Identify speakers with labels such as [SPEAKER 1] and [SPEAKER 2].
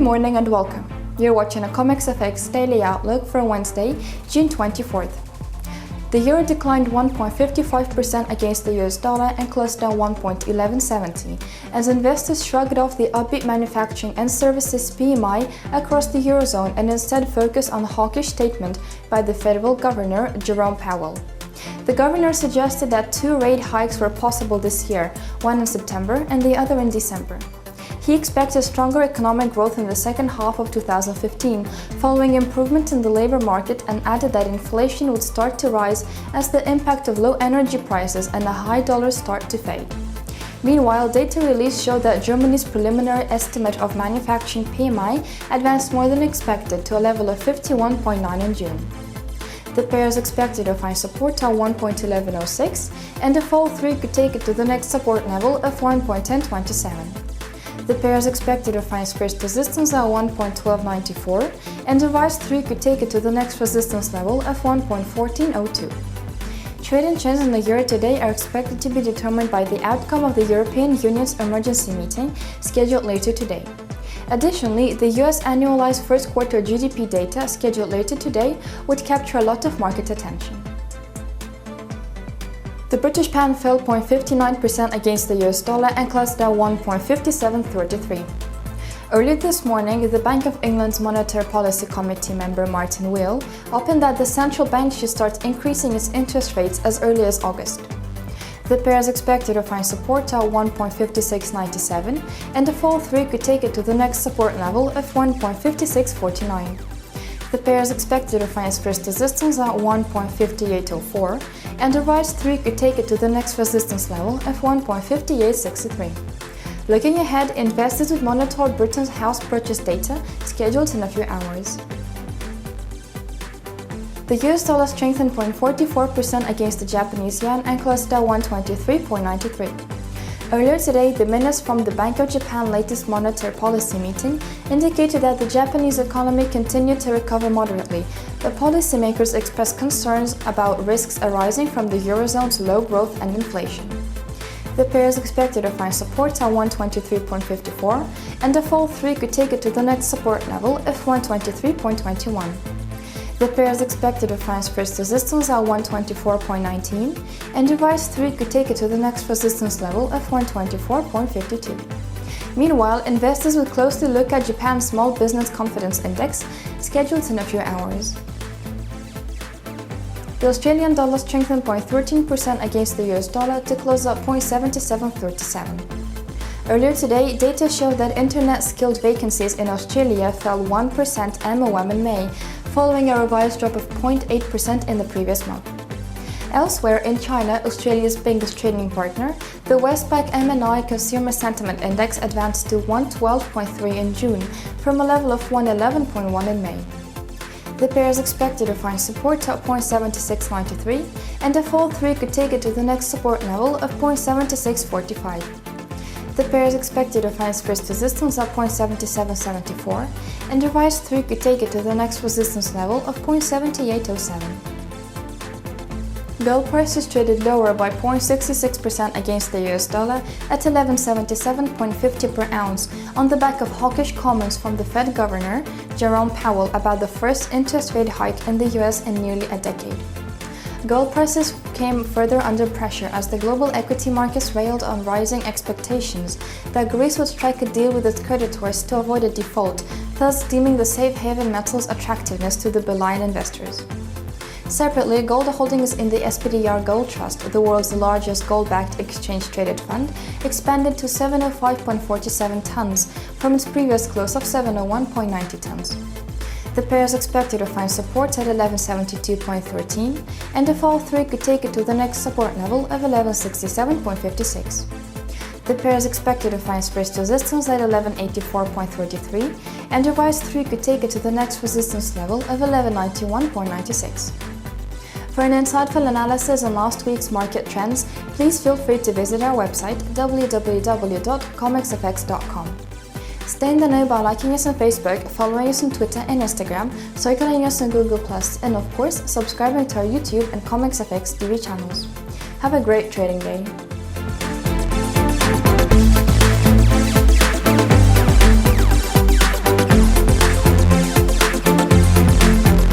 [SPEAKER 1] morning and welcome. You're watching a CommexFX daily outlook for Wednesday, June 24th. The euro declined 1.55% against the US dollar and closed down 1.1170, as investors shrugged off the upbeat manufacturing and services PMI across the eurozone and instead focused on a hawkish statement by the federal governor, Jerome Powell. The governor suggested that 2 rate hikes were possible this year, one in September and the other in December. He expected stronger economic growth in the second half of 2015, following improvement in the labor market, and added that inflation would start to rise as the impact of low energy prices and a high dollar start to fade. Meanwhile, data released showed that Germany's preliminary estimate of manufacturing PMI advanced more than expected to a level of 51.9 in June. The pair is expected to find support at 1.1106, and a fall through could take it to the next support level of 1.1027. The pair is expected to find first resistance at 1.1294, and a rise through could take it to the next resistance level of 1.1402. Trading trends in the euro today are expected to be determined by the outcome of the European Union's emergency meeting scheduled later today. Additionally, the US annualized first quarter GDP data scheduled later today would capture a lot of market attention. The British pound fell 0.59% against the US dollar and closed down 1.5733. Earlier this morning, the Bank of England's Monetary Policy Committee member Martin Wheel opened that the central bank should start increasing its interest rates as early as August. The pair is expected to find support at 1.5697, and a fall through could take it to the next support level of 1.5649. The pair is expected to find its first resistance at 1.5804, and a rise through could take it to the next resistance level of 1.5863. Looking ahead, investors would monitor Britain's house purchase data scheduled in a few hours. The US dollar strengthened 0.44% against the Japanese yen and closed at 123.93. Earlier today, the minutes from the Bank of Japan latest monetary policy meeting indicated that the Japanese economy continued to recover moderately, but policymakers expressed concerns about risks arising from the eurozone's low growth and inflation. The pair is expected to find support at 123.54, and a fall through could take it to the next support level of 123.21. The pair is expected to find first resistance at 124.19, and a rise through could take it to the next resistance level of 124.52. Meanwhile, investors will closely look at Japan's Small Business Confidence Index, scheduled in a few hours. The Australian dollar strengthened 0.13% against the US dollar to close at 0.7737. Earlier today, data showed that internet-skilled vacancies in Australia fell 1% MOM in May, following a revised drop of 0.8% in the previous month. Elsewhere in China, Australia's biggest trading partner, the Westpac MNI Consumer Sentiment Index advanced to 112.3 in June, from a level of 111.1 in May. The pair is expected to find support at 0.7693, and a fall through could take it to the next support level of 0.7645. The pair is expected to find first resistance at 0.7774, and a rise through could take it to the next resistance level of 0.7807. Gold prices traded lower by 0.66% against the US dollar at $1177.50 per ounce on the back of hawkish comments from the Fed Governor, Jerome Powell, about the first interest rate hike in the US in nearly a decade. Gold prices came further under pressure as the global equity markets railed on rising expectations that Greece would strike a deal with its creditors to avoid a default, thus deeming the safe haven metal's attractiveness to the benign investors. Separately, gold holdings in the SPDR Gold Trust, the world's largest gold-backed exchange-traded fund, expanded to 705.47 tons from its previous close of 701.90 tons. The pair is expected to find support at 1172.13, and a fall through could take it to the next support level of 1167.56. The pair is expected to find first resistance at 1184.33, and a rise through could take it to the next resistance level of 1191.96. For an insightful analysis on last week's market trends, please feel free to visit our website www.CommexFX.com. Stay in the know by liking us on Facebook, following us on Twitter and Instagram, circulating us on Google+, and of course, subscribing to our YouTube and CommexFX TV channels. Have a great trading day!